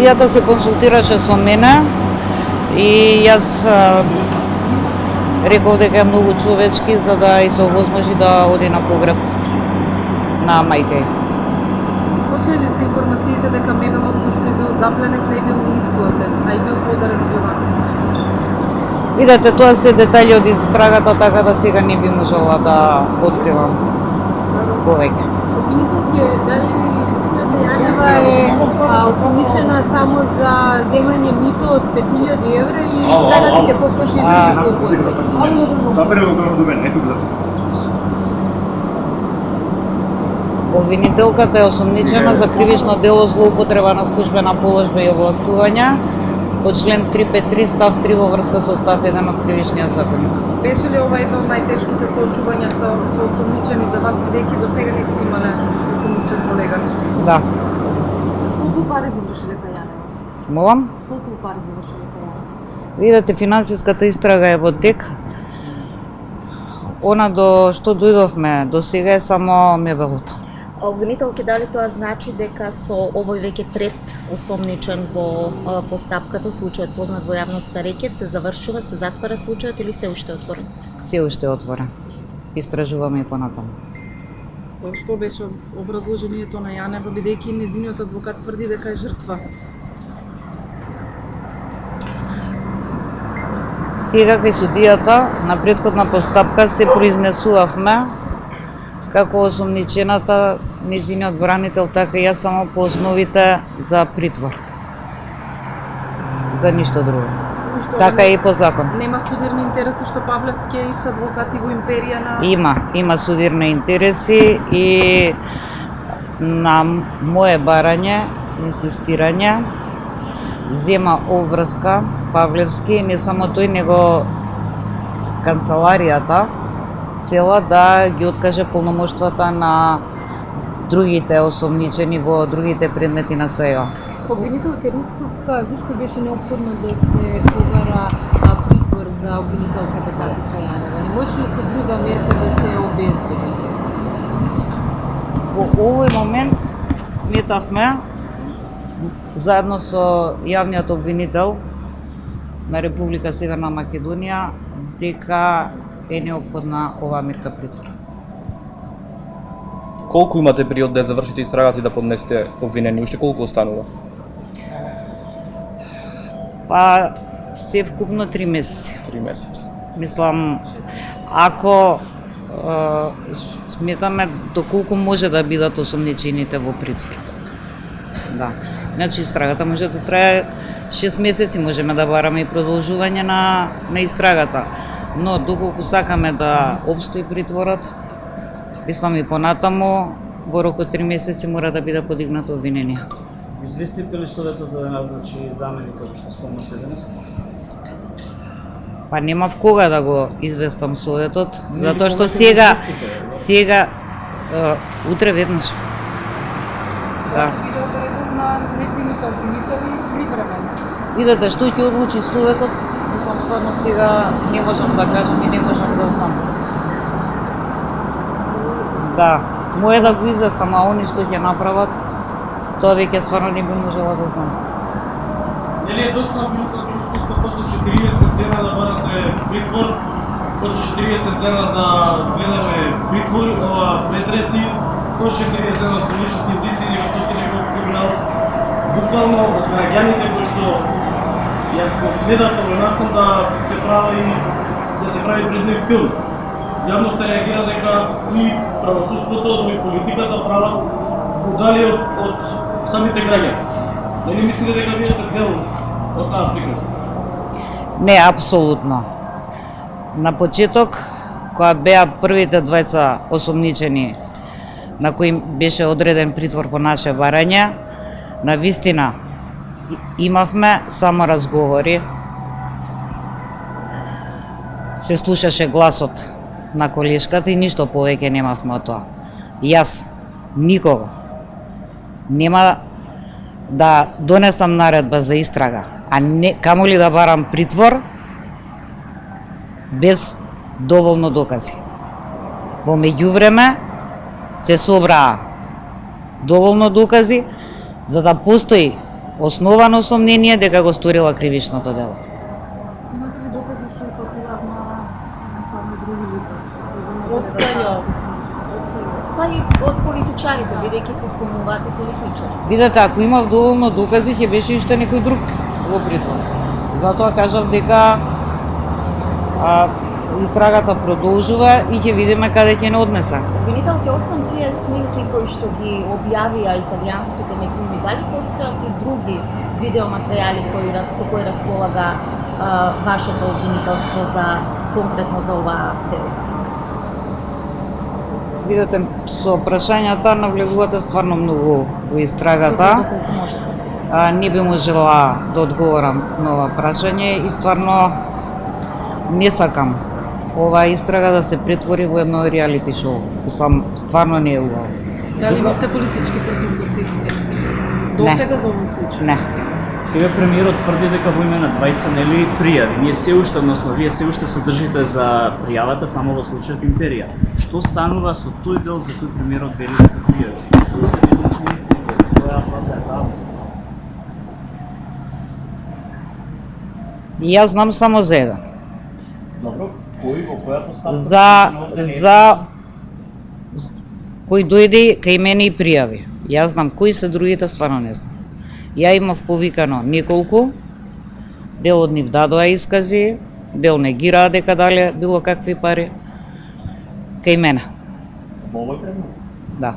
судијата се консултираше со мене и јас реков дека е многу човечки за да и се овозможи да оди на погреб на мајка ѝ. Точни ли се информациите дека мемемот кој што е бил запленет не бил ни исплатен, а и бил подарен од Јованов? Видете, тоа се детали од истрагата, така да сега не би можела да откривам повеќе. Обвинителите дали Устијата Јанева е осомничена само за земање мито од 5000 евра и страната ќе потпише и други злоупотреби? Обвинителката е осомничена за кривично дело злоупотреба на службена положба и овластувања по член 353 став 3 во врска со став 1 од кривичниот законник. Беше ли ова едно од најтешките соочувања со осомничени за вас, бидејќи до сега не сте имале осомничен колега? Да. Колку пари заврши дека Јанева? Молам? Колку пари заврши дека Јанева? Видете, финансиската истрага е во тек. Она до што дојдовме до сега е само мебелото. Обвинителки дали тоа значи дека со овој веќе трет осомничен во постапката, случајот познат во јавноста Рекет, се завршува, се затвара случајот или се уште отворен? Се уште е отворен. Истражуваме и понатаму. Што беше образложението на Јанева, бидејќи нејзиниот адвокат тврди дека е жртва? Сега кај судијата на претходна постапка се произнесувавме како осомничената, нејзиниот бранител, така и јас само по основите за притвор. За ништо друго. Така и по закон. Нема судирни интереси што Павлевски е ист адвокат и во империја на... Има судирни интереси и на мое барање, инсистирање, зема обврска Павлевски, не само тој, него канцеларијата цела да ги откаже полномоштвата на другите осомничени во другите предмети на СЕО. Обвинителка Русковска, зашто беше неопходно да се побара притвор за обвинителката Катица Јанева? Не може ли се друга мерка да се обезбеди? Во овој момент сметавме заедно со јавниот обвинител на Република Северна Македонија дека е неопходна оваа мерка притвор. Колку имате период да завршите истрагата и да поднесете обвинени? Уште колку останува? Па се вкупно 3 месеци. 3 месеци. Мислам, ако сметаме доколку може да бидат осомничените во притвор. Да. Значи истрагата може да трае 6 месеци, можеме да бараме и продолжување на истрагата. Но доколку сакаме да обстои притворот, мислам и понатаму, во рок од 3 месеци мора да биде подигнато обвинение. Известите ли судата за да назначи заменика, како што спомнате денес? Па немав кога да го известам советот, затоа што сега утре веднаш. Да. На нејзините обвинители привремен. Видете што ќе одлучи советот, мислам стварно сега не можам да кажам и не можам да знам. Да, може да го известам, а они што ќе направат, тоа веќе стварно не би можела да знам. Нели е доцна минута Русковска после 40 дена да барате притвор, после 40 дена да гледаме притвор, претреси, после 40 дена поличните индици, него тоа си некој криминал, буквално од граѓаните кои што јас го следав овој настан да се прави пред нив филм. Јавноста реагира дека и правосудството, и политиката прават удали од самите граѓани. Дали мислите дека вие сте дел од таа приказна? Не, апсолутно. На почеток, кога беа првите двајца осомничени на кои беше одреден притвор по наше барање, на вистина имавме само разговори, се слушаше гласот на колешката и ништо повеќе немавме од тоа. Јас никого нема да донесам наредба за истрага, а не камоли да барам притвор без доволно докази. Во меѓувреме се собраа доволно докази за да постои основано сомнение дека го сторила кривичното дело. Имате ли докази што патуваат на други лица? Од Сања. Па и од политичарите, бидејќи се спомнуваат и политичари. Видете, ако имав доволно докази, ќе беше уште некој друг во притвор. Затоа кажав дека истрагата продолжува и ќе видиме каде ќе не однесе. Обвинителки, освен тие снимки кои што ги објавија италијанските медиуми, дали постојат и други видеоматеријали со кои располага вашето обвинителство за конкретно за оваа дело? Видете, со прашањата навлегувате стварно многу во истрагата. Не би можела да одговорам на ова прашање и стварно не сакам оваа истрага да се претвори во едно реалити шоу. Стварно не е убаво. Дали имавте политички притисоци? До Не. сега за овој случај? Не. Еве премиерот тврди дека во име на двајца нели пријави. Ние се уште, односно вие се уште се држите за пријавата само во случајот Империја. Што станува со тој дел за кој премиерот вели дека пријави? Кои се бизнесмените, која фаза е таа? Јас знам само за еден. Добро, кој во која поставка? За кој дојде кај мене и пријави. Јас знам кои се другите, стварно не знам. Ја имав повикано неколку, дел од нив дадоа искази, дел негираа дека дале било какви пари кај мене. Во овој предмет? Да.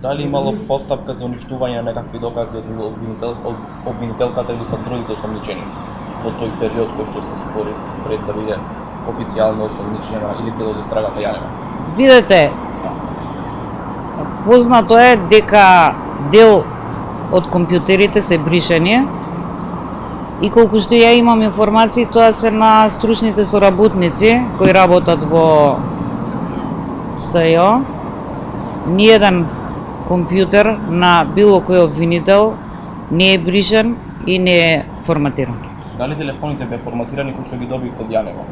Дали имало постапка за уништување на некакви докази од обвинителката или пак другите осомничени во тој период кој што се створи пред да биде официјално осомничена или дел од истрагата ја нема? Видете, познато е дека дел од компјутерите се бришени и колку што ја имам информации, тоа се на стручните соработници кои работат во СЈО. Ниеден компјутер на било кој обвинител не е бришен и не е форматиран. Дали телефоните беа форматирани кои што ги добивте од Јанева?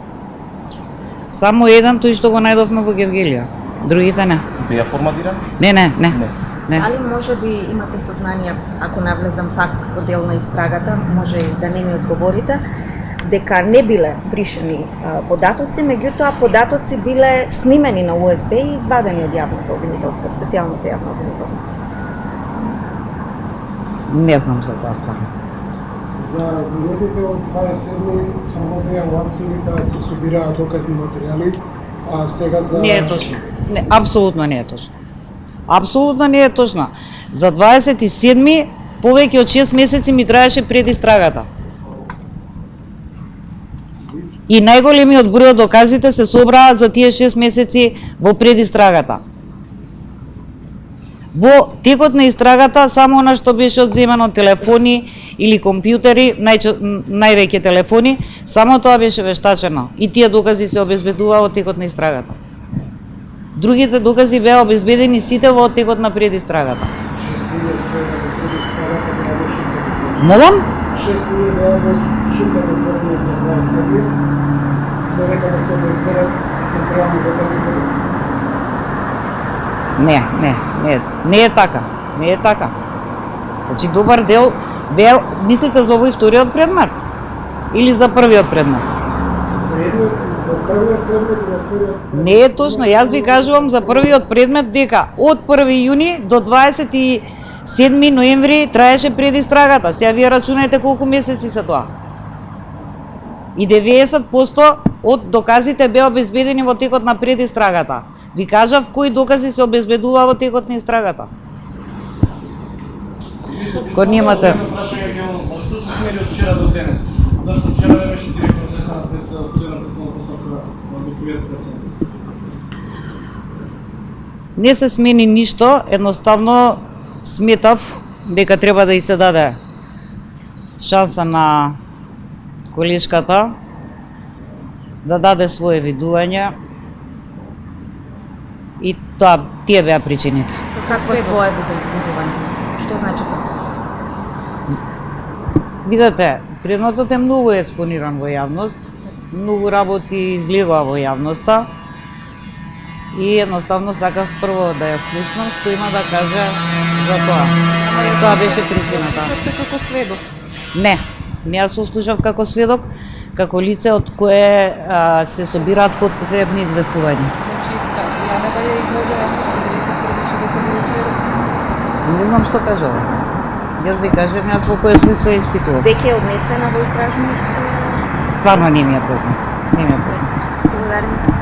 Само еден, тој што го најдовме во Гевгелија. Другите не. Беа форматирани? Не. Не. Али може би имате сознание, ако навлезам пак во дел на истрагата, може и да не ми одговорите, дека не биле бришени податоци, меѓутоа податоци биле снимени на USB и извадени од јавното обвинителство, специјалното јавно обвинителство. Не знам за тоа стварно. За минутите од 27 трговија лапси дека се собираат доказни материјали, а сега за... Не е точно. Не, апсолутно не е точно. Апсолутно не е точно. За 27-ми повеќе од 6 месеци ми траеше пред истрагата. И најголемиот број од доказите се собраат за тие 6 месеци во предистрагата. Во текот на истрагата само она што беше одземано телефони или компјутери, највеќе телефони, само тоа беше вештачено и тие докази се обезбедуваа во текот на истрагата. Другите докази беа обезбедени сите во текот на предистрагата. 6 луѓе стоеа во предистрагата, тоа шутка за Молам? 6 луѓе беа во шутка за тврдиот за 27, додека да се обезбедат материјални докази за него. Не е така. Не е така. Значи добар дел беа, мислите за овој вториот предмет или за првиот предмет? За едниот, за првиот предмет и за вториот предмет. Не е точно, јас ви кажувам за првиот предмет дека од 1 јуни до 27 ноември траеше предистрагата. Сега вие рачунајте колку месеци се тоа. И 90% од доказите беа обезбедени во текот на предистрагата. Ви кажав кои докази се обезбедуваа во текот на истрагата. Кога немате... Прашање генерално, што се смери од вчера до денес? Зашто вчера не беше директор внесена пред судебна претhodна постапка на господин председател? Не се смени ништо, едноставно сметав дека треба да и се даде шанса на колешката да даде свое видување и тие беа причините. Какво е свое видување? Што значи тоа? Видете, предметот е многу експониран во јавност, многу работи излегува во јавноста И едноставно сакав прво да ја слушнам што има да каже за тоа. Тоа беше причината. Слушавте како сведок. Не, не ја сослушав како сведок, како лице од кое се собираат потребни известувања. Значи, Јанева ја излажа јавност, бидејќи тврдеше дека бил сведок. Не знам што кажала. Јас ви кажем, јас во кој смисло ја испитував. Веќе е однесена во истражниот. Стварно не ми е познат. Не ми е познат. Благодарам.